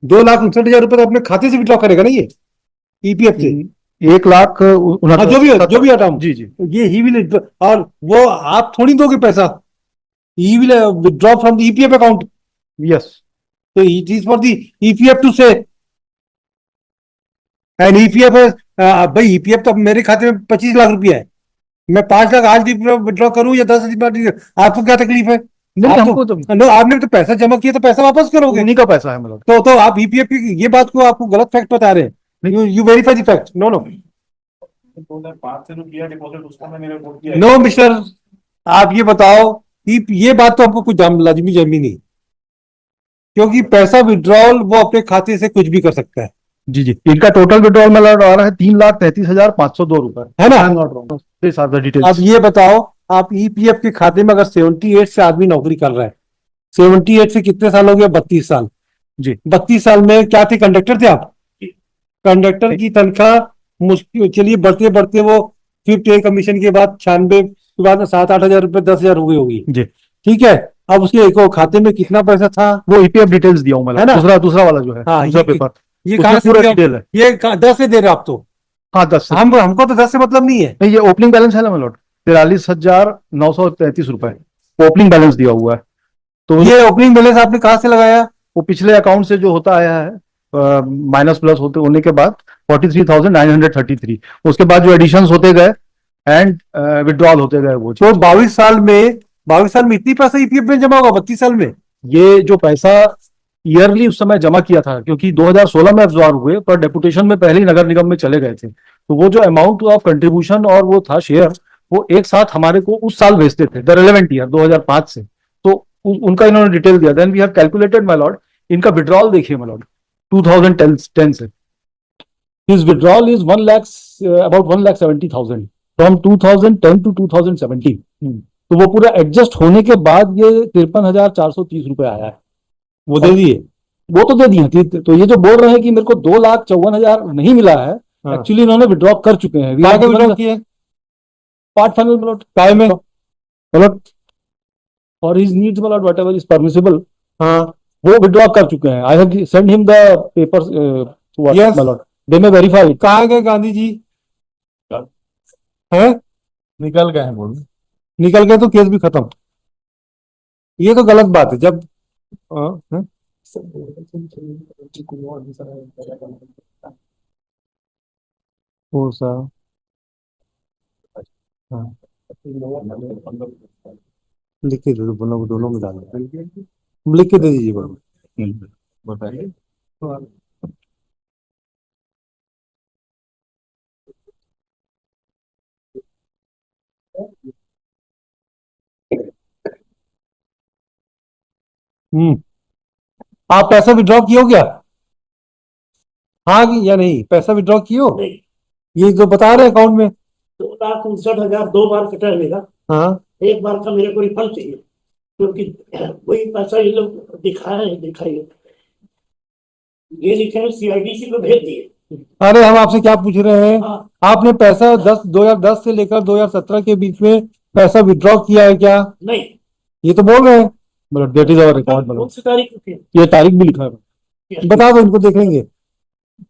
2,59,000 रुपए तो अपने खाते से विड्रॉ करेगा ना ये, ईपीएफ से। 1,69,000 जो भी हटाऊं, जी जी ये ही विल, और वो आप थोड़ी दोगे पैसा, he will withdraw from the EPF account. Yes. तो it is for the EPF to say, and EPF, भाई ईपीएफ तो मेरे खाते में 25 लाख रुपया है, मैं 5 लाख आज विड्रॉ करूं या 10 आपको क्या तकलीफ है? नहीं आप हमको तो तो नो, आपने तो पैसा जमा किया तो पैसा वापस करोगे। उन्हीं का पैसा है मतलब। तो आप ईपीएफ की ये बात को आपको गलत फैक्ट बता रहे हैं। You verify the fact. No no 2005 से जो किया डिपॉजिट उसका मैंने रिपोर्ट किया नो मिस्टर, आप ये बताओ, ये बात तो हमको कुछ लाजमी जमी नहीं, क्योंकि पैसा विड्रॉल वो अपने खाते से कुछ भी कर सकता है। जी जी, इनका टोटल विड्रॉल में आ रहा है 3,33,502 रुपए, है ना? डिटेल। अब ये बताओ, आप ईपीएफ के खाते में अगर 78 से आदमी नौकरी कर रहा है, 78 से कितने साल हो गया? 32 साल। जी 32 साल में क्या थे? कंडक्टर थे आप। कंडक्टर की तनख्वाह मुश्किल, चलिए बढ़ते बढ़ते वो फिफ्थ पे कमीशन के बाद 96 के बाद 7-8 हजार रुपए, 10 हजार हो गई होगी। जी, ठीक है, अब उसके एक खाते में कितना पैसा था? वो ईपीएफ डिटेल्स दिया हूँ मैं, है ना? दूसरा वाला जो है, हाँ, दूसरा पेपर, ये उसमें कहाँ से पूरा दिया? डिटेल है। ये 10 से दे रहे हो आप तो? हाँ 10 से। हमको तो 10 से मतलब नहीं है। नहीं, ये ओपनिंग बैलेंस है ना मेलोड, 43,933 रुपए ओपनिंग बैलेंस दिया हुआ है। तो ये ओपनिंग बैलेंस आपने कहाँ से लगाया? वो पिछले अकाउंट से जो होता आया है, माइनस प्लस होते होने के बाद 43,933, उसके बाद जो एडिशंस होते गए एंड विड्रॉल होते गए वो। तो 22 साल में इतनी पैसा ईपीएफ में जमा होगा? 32 साल में? ये जो पैसा ईयरली उस समय जमा किया था, क्योंकि 2016 में एब्जॉर्ब हुए पर डेपुटेशन में पहले ही नगर निगम में चले गए थे, तो वो जो अमाउंट ऑफ कंट्रीब्यूशन और वो था शेयर, वो एक साथ हमारे को उस साल भेजते थे, द रिलेवेंट ईयर 2005 से। तो उनका इन्होंने डिटेल दिया। Then we have calculated my lord, इनका विड्रॉल देखिए माय लॉर्ड 2010 से। His withdrawal is 1 lakh, about 1,70,000 from 2010 to 2017। तो वो पूरा एडजस्ट होने के बाद ये 53,430 रुपए आया है। वो दे दिए? वो तो दे दिए। तो ये जो बोल रहे हैं कि मेरे को 2,54,000 नहीं मिला है, एक्चुअली इन्होंने विड्रॉ कर चुके हैं। विड्रॉ किए? पार्ट फाइनल प्लॉट काय में? मतलब फॉर हिज नीड्स मतलब वट एवर इज परमिसिबल, हाँ, वो विड्रॉ कर चुके हैं। I have send him the papers, Yes. They may verify. कहाँ गए गांधी जी? हैं? निकल गए हैं बोल। निकल गए तो केस भी खत्म। ये तो गलत बात है। जब हैं? कौन सा? हाँ, लिख के दे दो, दोनों में डाल दो, लिख के दे दीजिए बस। बताइए। आप पैसा विड्रॉ किए हो क्या? हाँ या नहीं? पैसा विड्रॉ किए हो? नहीं, ये जो बता रहे हैं अकाउंट में? 2,59,000 2 बार कटा है मेरा। हाँ, एक बार का मेरे को रिफंड चाहिए, क्योंकि वही पैसा ये लोग दिखाइए, ये लिखे हैं सीआईडीसी को भेज दिए। अरे हम आपसे क्या पूछ रहे हैं? हाँ, आपने पैसा 2010 से लेकर 2017 के बीच में पैसा विड्रॉ किया है क्या? नहीं। ये तो बोल रहे हैं। मतलब डेट इज आवर रिकॉर्ड, कौन सी तारीख को किया? ये तारीख भी लिखा है, बता दो इनको, देखेंगे।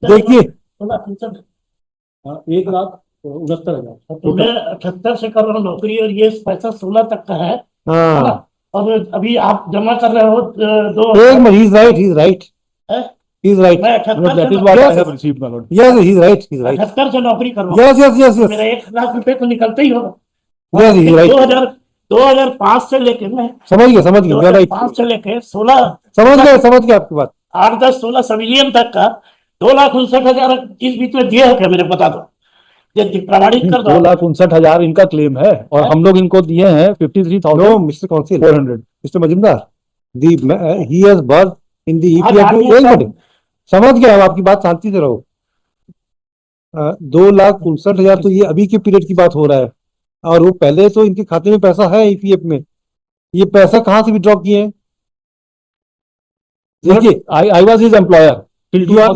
देखिए, 1,69,000 तो मैं 78 से कर रहा हूँ नौकरी, और ये पैसा 16 तक का है हाँ, ना? और अभी आप जमा कर रहे हो एक minute, he is right, he is right, है? ही इज राइट, मैं 78 दैट इज से what I have received my Lord. Yes, he is right, he is right, 78 से नौकरी कर रहा हूँ। यस यस यस यस, मेरा 1 लाख रुपए तो निकलता ही होगा। Yes, he is right. 2005 से लेके मैं समझ गया, राइट, 2005 से लेके 16, समझ गए आपकी बात। 8, 10, 16 सिविलियन तक का 2,59,000 इस बीच में दिए हो क्या? मेरे बता दो, ये प्रमाणित कर दो। 2,59,000 इनका क्लेम है, और हम लोग इनको दिए हैं 53,400। No mister council, mister Majumdar, he has work in the EPF. एक मिनट, समझ गया हम आपकी बात, शांति से रहो। 2,59,000 तो ये अभी के पीरियड की बात हो रहा है, और वो पहले तो इनके खाते में पैसा है ईपीएफ में। ये पैसा कहाँ से विड्रॉ किए हैं? देखिए, I was his employer till you are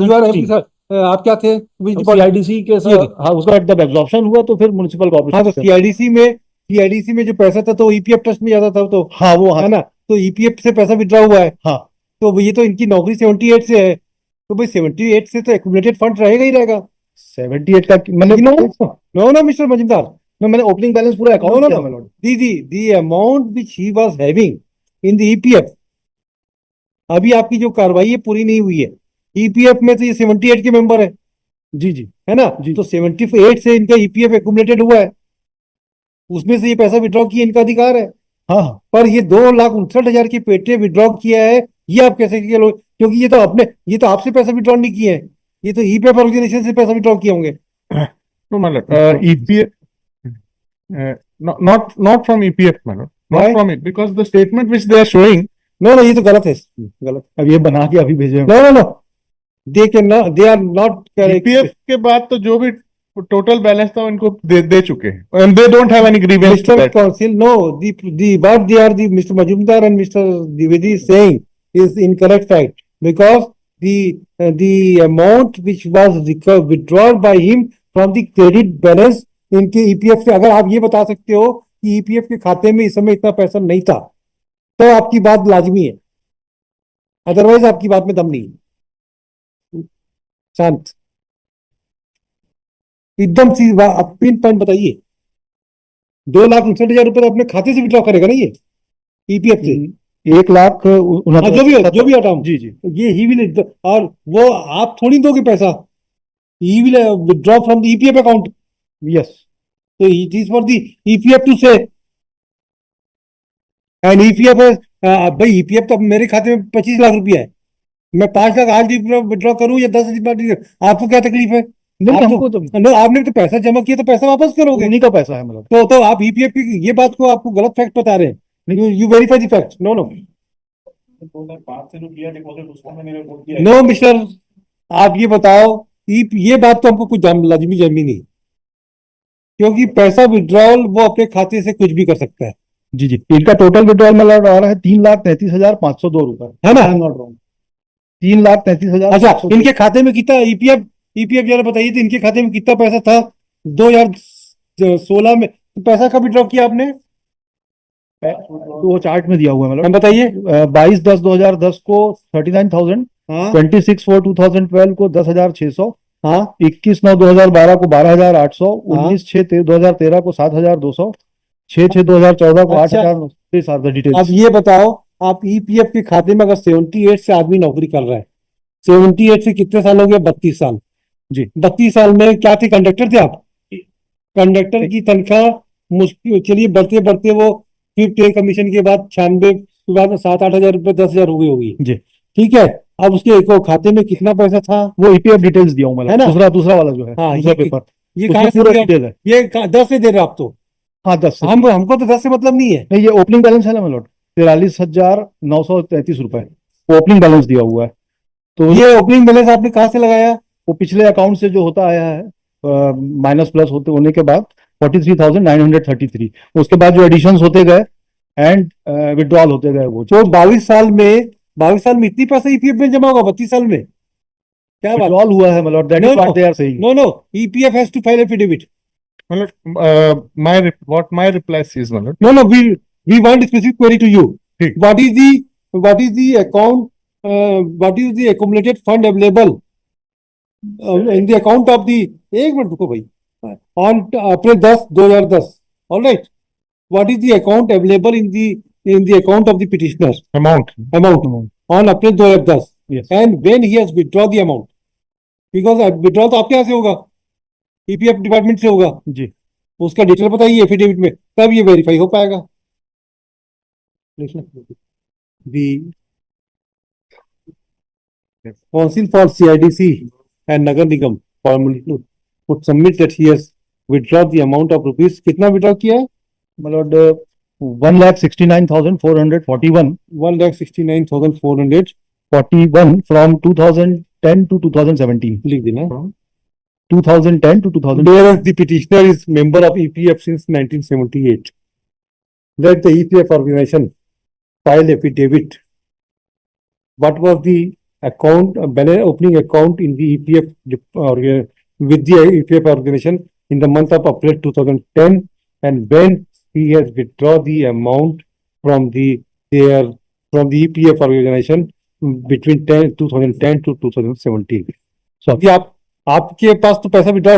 आप क्या थे? सीआईडीसी के साथ। हाँ, उसका जब एब्जॉर्प्शन हुआ तो फिर म्युनिसिपल हाँ, तो कॉर्पोरेशन। सीआईडीसी में जो पैसा था तो ईपीएफ ट्रस्ट में जाता था, तो हाँ वो है ना? तो ईपीएफ से पैसा विड्रॉ हुआ है। हाँ, तो ये तो इनकी नौकरी 78 से है, तो भाई 78 से तो एक्यूमुलेटेड फंड रहेगा ही रहेगा। 78 का मतलब नो नो मिस्टर मजुमदार, मैंने ओपनिंग बैलेंस पूरा नो अकाउंट नो किया नो, मेरे। The amount which he was having in the EPF, अभी आपकी जो कार्रवाई है पूरी नहीं हुई है। ईपीएफ में तो ये 78 के मेंबर है जी जी ना, जी। तो 78 से इनका ईपीएफ एक्यूमुलेटेड हुआ है, उसमें से ये पैसा विड्रॉ किया, इनका अधिकार है। हाँ हाँ पर ये 2,59,000 की पेटे विड्रॉ किया है, ये आप कैसे किए लोग? क्योंकि ये तो आपसे पैसा विड्रॉ नहीं किए हैं, ये तो ईपीएफ ऑर्गेनाइजेशन से पैसा विड्रॉ किए होंगे। No, my lord. EPF, not from EPF, my lord. Not Why? from it, because the statement which they are showing, no no, ये तो गलत है, गलत। अब ये बना के अभी भेजे हैं। No no no, they are not correct. EPF के बाद तो जो भी टोटल बैलेंस था उनको दे चुके हैं, and they don't have any grievance to Mr. that. Council, no, what they are, Mr. Majumdar and Mr. Dwivedi is saying is incorrect fact, because the amount which was withdrawn by him from the credit balance इनके EPF से, अगर आप ये बता सकते हो कि EPF के खाते में इस समय इतना पैसा नहीं था, तो आपकी बात लाजमी है, अदरवाइज आपकी बात में दम नहीं है। शांत, एकदम सी आप पिन पॉइंट बताइए। 2,59,000 रुपए तो अपने खाते से विड्रॉ करेगा ना ये ईपीएफ से? 1,69,000 जो भी हटाऊं, जी जी ये ही विल, और वो आप थोड़ी दोगे पैसा, he will withdraw from the EPF account, yes. तो it is for the EPF to say, and EPF, भाई ईपीएफ तो मेरे खाते में 25 लाख रुपया है, मैं 5 लाख आज विड्रॉ करूं या 10 आपको क्या तकलीफ है? नहीं आप हमको तो नो, आपने तो पैसा जमा किया तो पैसा वापस करोगे, उन्हीं का पैसा है मतलब। तो आप ईपीएफ की ये बात को आपको गलत फैक्ट बता रहे हैं। You verify the fact. No no 2005 से जो किया डिपॉजिट उसको मैंने रिपोर्ट किया है। नो मिस्टर, आप ये बताओ, ये बात तो हमको कुछ लाजमी जमी नहीं, क्योंकि पैसा विड्रॉल वो अपने खाते से कुछ भी कर सकता है, जी जी। इनका टोटल विड्रॉल मतलब आ रहा है 3,33,502 रुपए, है ना? 3,33,000। अच्छा, इनके खाते में कितना ईपीएफ जरा बताइए, तो इनके खाते में कितना पैसा था 2016 में? पैसा कब विड्रॉ किया आपने? तो वो चार्ट में दिया हुआ है हम मतलब। बताइए। 22/10/2010 को 39,000, हाँ 26/4/2012 को 10,600, हाँ 21/9/2012 को 12,800, हाँ। 19/6/2013 को 7,200, 6/6/2014 को अच्छा। 8,000। अब डिटेल्स। ये बताओ, आप ईपीएफ के खाते में अगर 78 से आदमी नौकरी कर रहा है, 78 से कितने साल हो गए? 32 साल। जी 32 साल में क्या थे? कंडक्टर थे आप? कंडक्टर की तनख्वाह मुश्किल, चलिए बढ़ते बढ़ते वो फिर पे कमीशन के बाद 96 के बाद 7-8 हजार रुपए 10 हजार हो गई होगी, जी। ठीक है। अब उसके एक खाते में कितना पैसा था? वो ईपीएफ डिटेल्स दिया हूँ है मतलब, ना? दूसरा वाला जो है, हाँ, दूसरा पेपर, ये उसमें कहाँ से पूरा दिया? डिटेल है। ये 10 से दे रहे हो आप तो? हाँ 10 से। हमको तो 10 से मतलब नहीं है। नहीं, ये ओपनिंग बैलेंस है ना मतलब 43,933 रुपए ओपनिंग बैलेंस दिया हुआ है। तो ये ओपनिंग बैलेंस आपने कहाँ से लगाया? वो पिछले अकाउंट से जो होता आया है, माइनस प्लस होने के बाद 43,933, उसके बाद जो एडिशंस होते गए एंड विड्रॉल होते गए वो तो 22 साल में इतनी पैसा ईपीएफ में जमा होगा 32 साल में? क्या बात? विड्रॉल हुआ है मतलब, that No, is what no. They are saying. No no, EPF has to file affidavit. what my reply is, my lord. No, we want specific query to you. ठीक। What is the account? What is the accumulated fund available in the account of the? एक minute रुको भाई, on April 10, 2010. All right. What is the account available in the account of the petitioner? Amount. Amount on April 2010. Yes. And when he has withdrawn the amount, because withdraw तो आपके यहाँ से होगा, EPF department से होगा, जी उसका detail बताइए affidavit में, तब ये वेरीफाई हो पाएगा। The Council for CIDC and Nagar Nigam formally would submit that he has withdrawn the amount of rupees, कितना विड्रॉ किया है? मतलब 1,69,441 1,69,441 from 2010 to 2017, लिख देना। 2010 to 2000। Whereas the petitioner is member of EPF since 1978. Let the EPF organization file affidavit. What was the account, opening account in the EPF with the EPF organization in the month of April 2010, and when he has withdrawn the amount from the EPF organization between 2010 to 2017. So अभी आपके पास तो पैसा withdraw